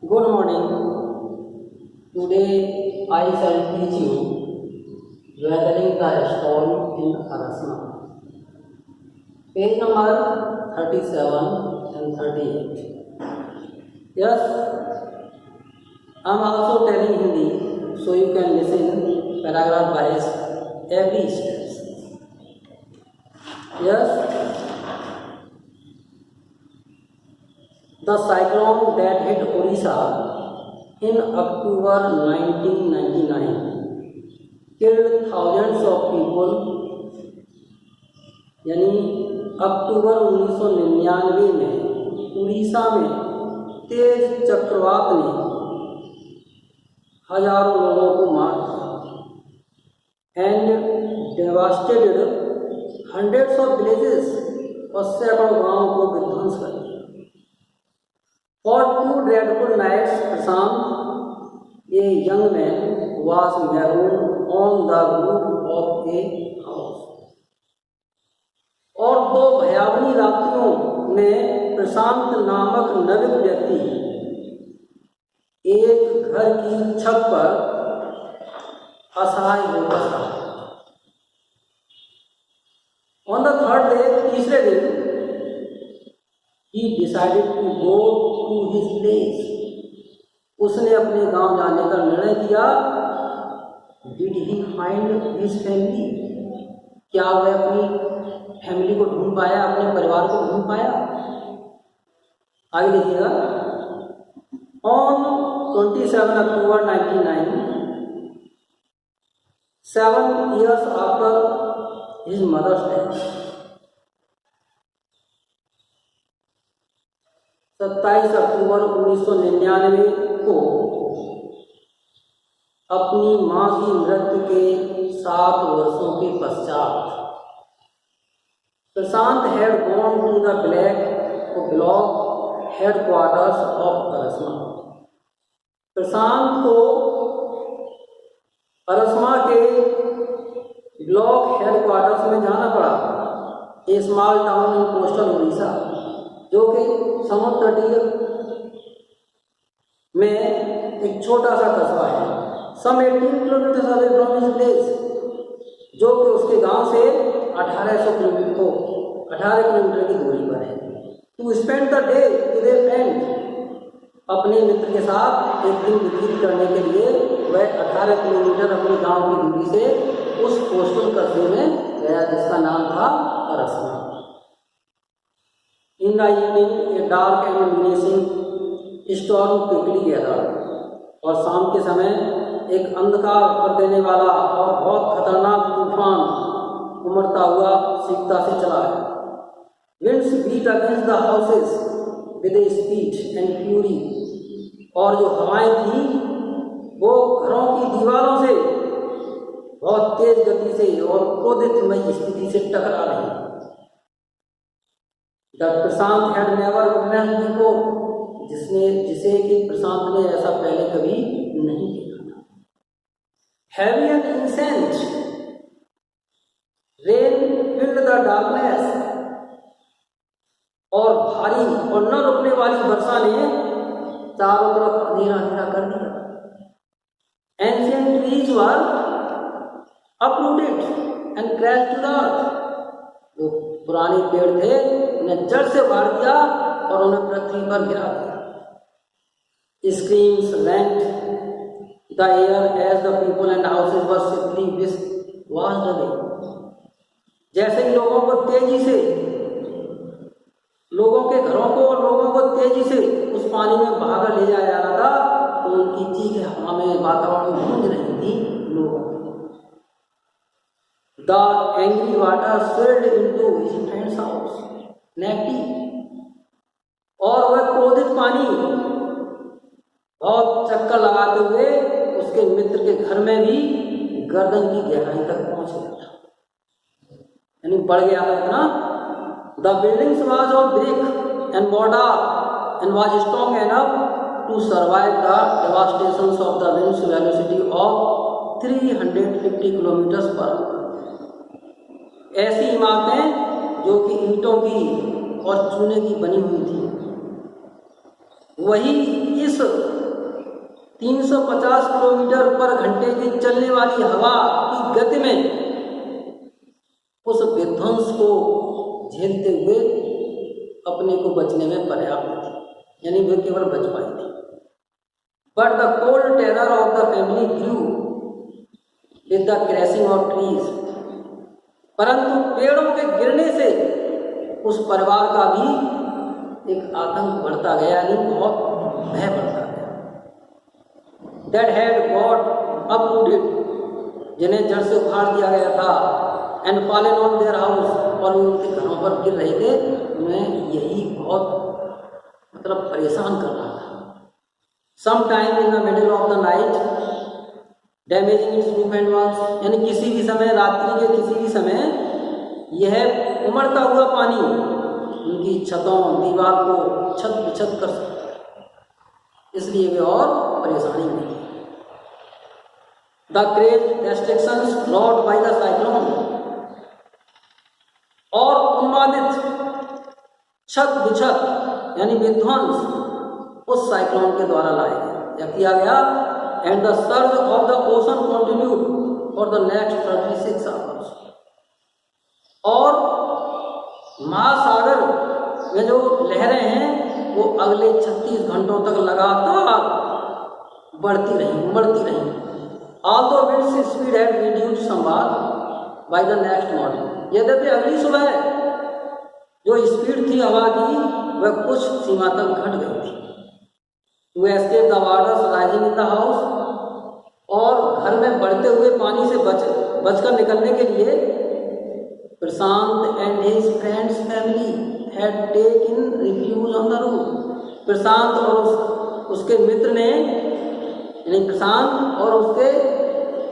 Good morning. Today I shall teach you weathering the storm in Arasna. Page number 37 and 38. Yes, I am also telling Hindi, so you can listen paragraph wise every steps. Yes, the cyclone that hit Odisha in October 1999 killed thousands of people. यानी अक्टूबर 1999 में उड़ीसा में तेज चक्रवात ने हजारों लोगों को मार दिया and devastated hundreds of villages और सैकड़ों गांवों को विध्वंस कर दिया. For 2 dreadful nights, Prashant, a young man, was marooned on the roof of a house. और 2 भयावनी रात्रियों में प्रशांत नामक नविक व्यक्ति एक घर की छत पर असहाय होकर था. On the 3rd day, तीसरे दिन, he decided to go to his place. उसने अपने गांव जाने का निर्णय किया. Did he find his family? क्या वह अपनी फैमिली को ढूंढ पाया, अपने परिवार को ढूंढ पाया? आगे देखिएगा. On 27 October 1999, 7 years after his mother's death, 27 अक्टूबर 1999 को अपनी मां की मृत्यु के 7 वर्षों के पश्चात Prashant had gone to the block headquarters of Ersama. Prashant को अरसमा के ब्लॉक हेडक्वार्टर्स में जाना पड़ा. A small town in coastal Orissa, जो कि समुद्र तटीय में एक छोटा सा कस्बा है. सम 18 kilometre away from his place, जो कि उसके गांव से 1800 किलोमीटर की दूरी पर है. To spend the day with a friend, अपने मित्र के साथ एक दिन व्यतीत करने के लिए वह 18 किलोमीटर अपने गांव की दूरी से उस कोस्टल कस्बे में गया जिसका नाम था अरसमा. In the evening, a dark and menacing storm quickly gathered. और शाम के समय एक अंधकार कर देने वाला और बहुत खतरनाक तूफान उमड़ता हुआ शीघ्रता से चला है. Winds beat against the houses with a speed and fury. और जो हवाएं थी वो घरों की दीवारों से बहुत तेज गति से और क्रोधितमय स्थिति से टकरा रही. प्रशांत हैड नेवर विटनेस्ड बिफोर, जिसे कि प्रशांत ने ऐसा पहले कभी नहीं देखा था. Heavy and incessant rain filled the darkness, और भारी और न रुकने वाली वर्षा ने चारों तरफ अंधेरा अंधेरा कर दिया. Ancient trees were uprooted and crashed to the earth. जो पुराने पेड़ थे उन्हें जड़ से उखाड़ दिया और उन्हें पृथ्वी पर गिरा दिया. Screams rent the air as the people and houses were swiftly washed away. जैसे ही लोगों के घरों को और लोगों को तेजी से उस पानी में बहाकर ले जाया जा रहा था, तो उनकी चीखें हवा में वातावरण में गूंज रही थी लोगों. The angry water swirled into his friend's house, neck, और वह क्रोधित पानी बहुत चक्कर लगाते हुए उसके मित्र के घर में भी गर्दन की गहराई तक पहुंच गया था, यानी बढ़ गया था इतना. The buildings was of brick and mortar and was strong enough to survive the devastations of the wind's velocity of 350 kilometers per hour. ऐसी इमारतें जो कि ईंटों की और चूने की बनी हुई थी, वही इस 350 किलोमीटर पर घंटे की चलने वाली हवा की गति में उस विध्वंस को झेलते हुए अपने को बचने में पर्याप्त थी, यानी वे केवल बच पाई थी। But the cold terror of the family grew with the crashing of trees, परंतु पेड़ों के गिरने से उस परिवार का भी एक आतंक बढ़ता गया, यानी बहुत भय बढ़ता गया। That had got uprooted, जिन्हें जड़ से उखाड़ दिया गया था, and fallen on their house, और वे उनके घरों पर गिर रहे थे, उन्हें यही बहुत परेशान कर रहा था। Sometime in the middle of the night, damaging its roof and walls, यानी किसी भी समय, रात्रि के किसी भी समय यह उमड़ता हुआ पानी उनकी छतों, दीवार को छत विछत कर सकता है, इसलिए वे और परेशानी में थे। The great destructions wrought by the cyclone, और उन्मादित छत विछत यानी विध्वंस उस साइक्लोन के द्वारा लाए गए या किया गया। And the surge of the ocean continued for the next 36 hours, और महासागर में जो लहरें हैं वो अगले 36 घंटों तक लगातार बढ़ती रहीं, उमड़ती रहीं। Although winds speed had reduced somewhat by the next morning, यद्यपि अगली सुबह जो स्पीड थी हवा की वह कुछ सीमा तक घट गई थी। To escape the waters rising in the house, और घर में बढ़ते हुए पानी से बचकर निकलने के लिए प्रशांत and his friends family had taken refuge on the roof, प्रशांत और उसके मित्र ने, यानी प्रशांत और उसके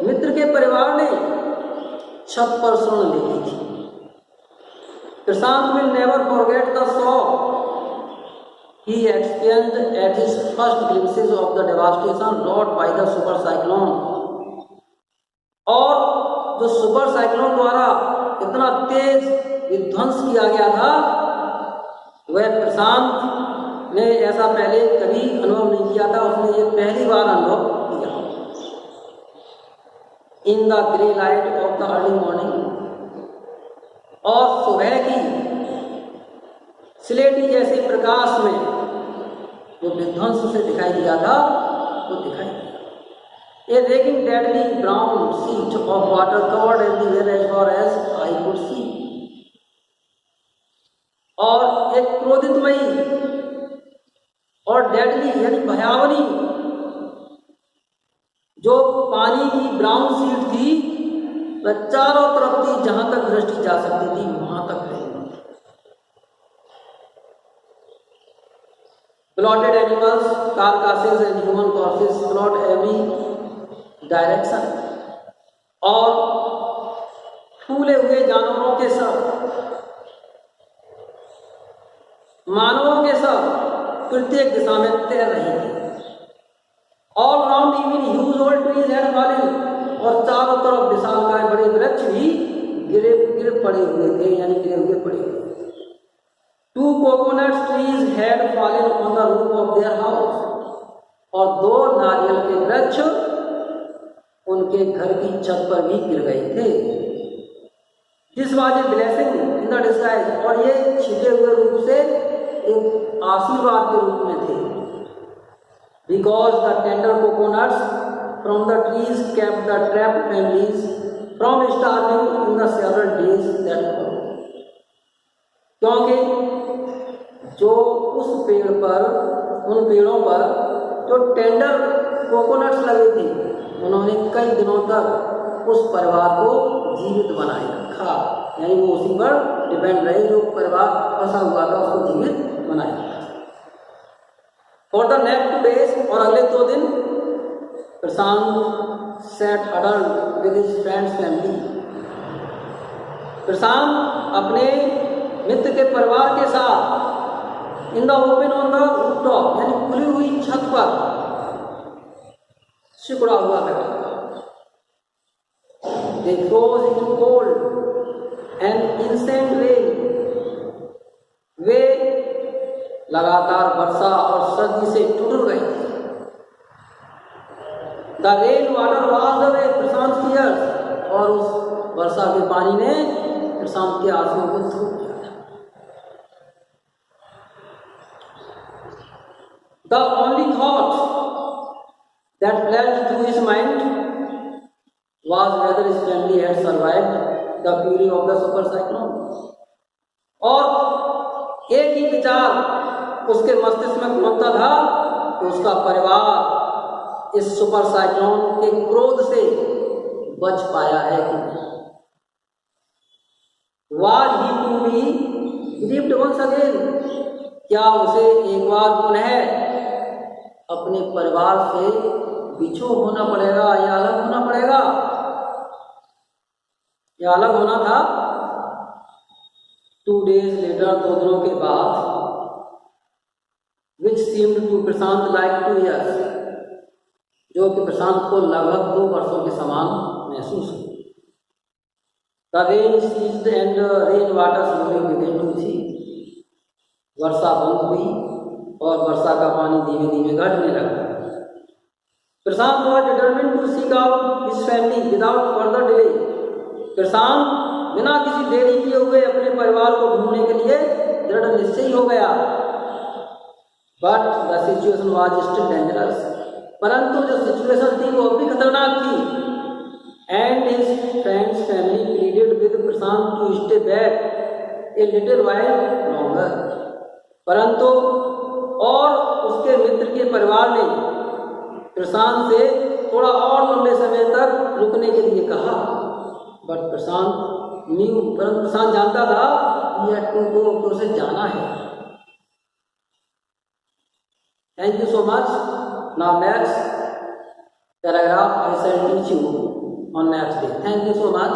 मित्र के परिवार ने छत पर शरण ले ली थी। प्रशांत will never forget the shock he experienced at his first glimpses of the devastation wrought by the super cyclone, और जो सुपर साइक्लोन द्वारा इतना तेज विध्वंस किया गया था वह प्रशांत ने ऐसा पहले कभी अनुभव नहीं किया था, उसने ये पहली बार अनुभव किया। In the grey light of the early morning, और सुबह की स्लेटी जैसे प्रकाश में जो विध्वंस से दिखाई दिया था वो दिखाई दिया। A raking deadly brown sheet of water covered everywhere as far as I could see, और एक क्रोधितमयी और डेडली यानी भयावनी जो पानी की ब्राउन शीट थी वह चारों तरफ थी, जहां तक दृष्टि जा सकती थी वहां तक रही। Bloated animals, carcasses and human corpses float every direction, और फूले हुए जानवरों के सब, मानवों के सब प्रत्येक दिशा में तैर रही थी। All round even huge old trees had fallen, और चारों तरफ विशालकाय बड़े वृक्ष भी गिर पड़े हुए थे, यानी गिरे हुए पड़े हुए। Two coconut trees had fallen on the roof of their house, और 2 नारियल के वृक्ष उनके घर की छत पर भी गिर गए थे। This was a blessing in the disguise, और ये छिपे हुए रूप से एक आशीर्वाद के रूप में थे। Because the tender coconuts from the trees kept the trapped families from starving in the several days that followed, क्योंकि जो उस पेड़ पर, उन पेड़ों पर जो टेंडर कोकोनट्स लगे थे उन्होंने कई दिनों तक उस परिवार को जीवित बनाए रखा, यानी वो उसी पर डिपेंड रहे, जो परिवार फंसा हुआ था उसको जीवित बनाए रखा। फॉर द नेक्स्ट 2 days, और अगले 2 दिन Prashant sat huddled with his friends family, Prashant अपने मित्र के परिवार के साथ in the open on the rooftop, यानी खुली हुई छत पर सिकुड़ा हुआ बैठा। They froze in cold and incessant rain, वे लगातार वर्षा और सर्दी से टुट गए थे। The rain water wash away Prashant tears, और उस वर्षा के पानी ने प्रशांत के आंसुओं को धो दिया। The only thought that flashed through his mind was whether his family had survived the fury of the super cyclone. और एक ही विचार उसके मस्तिष्क में घूमता था कि उसका परिवार इस सुपर साइक्लोन के क्रोध से बच पाया है कि नहीं। Was he to be grieved once again? क्या उसे एक बार पुनः अपने परिवार से बिछो होना पड़ेगा या अलग होना पड़ेगा? या अलग होना था। 2 days later, 2 दिनों के बाद, which seemed to Prashant like 2 years, जो कि प्रशांत को लगभग 2 वर्षों के समान महसूस हुआ। The rain ceased and rain water slowly began to recede. वर्षा बंद हुई और वर्षा का पानी धीमे धीमे घटने लगा। प्रशांत was determined to seek out his family without further delay. प्रशांत बिना किसी देरी किए हुए अपने परिवार को ढूंढने के लिए दृढ़ निश्चयी हो गया। But the situation was still dangerous, परंतु जो सिचुएशन थी वो भी खतरनाक थी। And his friends family pleaded with Prashant to stay back a little while longer, परंतु और उसके मित्र के परिवार ने प्रशांत से थोड़ा और लंबे समय तक रुकने के लिए कहा। बट प्रशांत न्यू, परंतु प्रशांत जानता था कि उसे जाना है। Thank you so much. Now next paragraph I shall teach you on next day. Thank you so much.